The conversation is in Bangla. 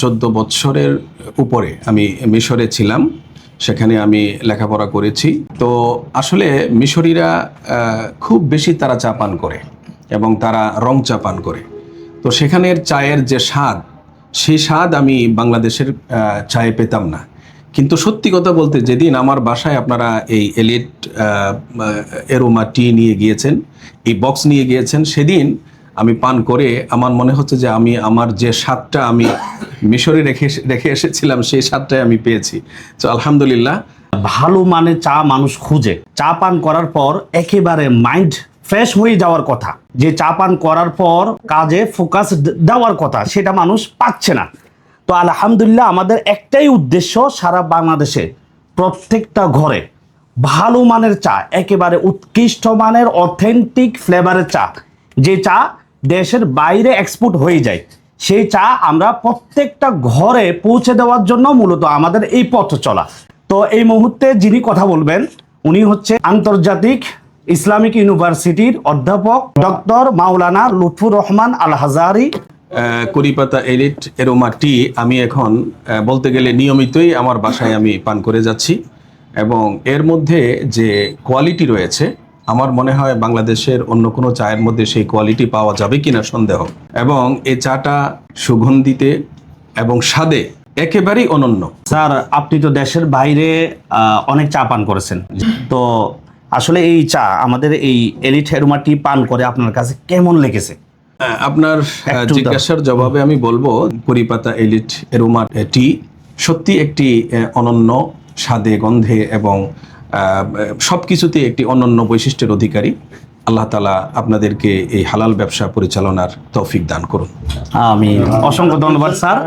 14 বছরের উপরে আমি মিশরে ছিলাম, সেখানে আমি লেখাপড়া করেছি। তো আসলে মিশরীরা খুব বেশি তারা চা পান করে এবং তারা রং চা পান করে। তো সেখানের চায়ের যে স্বাদ, সেই স্বাদ আমি বাংলাদেশের চায়ে পেতাম না। কিন্তু সত্যি কথা বলতে, যেদিন আমার বাসায় আপনারা এই এলিট এরোমা টি নিয়ে গিয়েছেন, এই বক্স নিয়ে গিয়েছেন, সেদিন আমি পান করে আমার মনে হচ্ছে যে আমি আমার যে স্বাদটা আমি মিশরে রেখে এসেছিলাম, সেই স্বাদটাই আমি পেয়েছি। তো আলহামদুলিল্লাহ। ভালো মানের চা মানুষ খুঁজে, চা পান করার পর একেবারে মাইন্ড ফ্রেশ হয়ে যাওয়ার কথা, যে চা পান করার পর কাজে ফোকাস দেওয়ার কথা, সেটা মানুষ পাচ্ছে না। তো আলহামদুলিল্লাহ, আমাদের একটাই উদ্দেশ্য, সারা বাংলাদেশে প্রত্যেকটা ঘরে ভালো মানের চা, একেবারে উৎকৃষ্ট মানের অথেন্টিক ফ্লেভারের চা, যে চা দেশের বাইরে এক্সপোর্ট হয়ে যায়, সেই চা আমরা প্রত্যেকটা ঘরে পৌঁছে দেওয়ার জন্য মূলত আমাদের এই পথ চলা। তো এই মুহূর্তে যিনি কথা বলবেন, উনি হচ্ছে আন্তর্জাতিক ইসলামিক ইউনিভার্সিটির অধ্যাপক ডক্টর মাওলানা লুৎফুর রহমান আল হাজারি। কড়িপাতা এলিট এরোমা টি আমি এখন বলতে গেলে নিয়মিতই আমার বাসায় আমি পান করে যাচ্ছি, এবং এর মধ্যে যে কোয়ালিটি রয়েছে, আমার মনে হয় বাংলাদেশের অন্য কোনো চায়ের মধ্যে সেই কোয়ালিটি পাওয়া যাবে কিনা সন্দেহ। এবং এই চাটা সুগন্ধিতে এবং স্বাদে একেবারেই অনন্য। স্যার, আপনি তো দেশের বাইরে অনেক চা পান করেছেন, তো আসলে এই চা, আমাদের এই এলিট এরোমা টি পান করে আপনার কাছে কেমন লেগেছে? আপনার জিজ্ঞাসার জবাবে আমি বলবো, কড়িপাতা এলিট এরোমা টি সত্যি একটি অনন্য স্বাদে, গন্ধে এবং সবকিছুতে একটি অনন্য বৈশিষ্ট্যের অধিকারী। আল্লাহ তাআলা আপনাদেরকে এই হালাল ব্যবসা পরিচালনার তৌফিক দান করুন। আমি অসংখ্য ধন্যবাদ স্যার।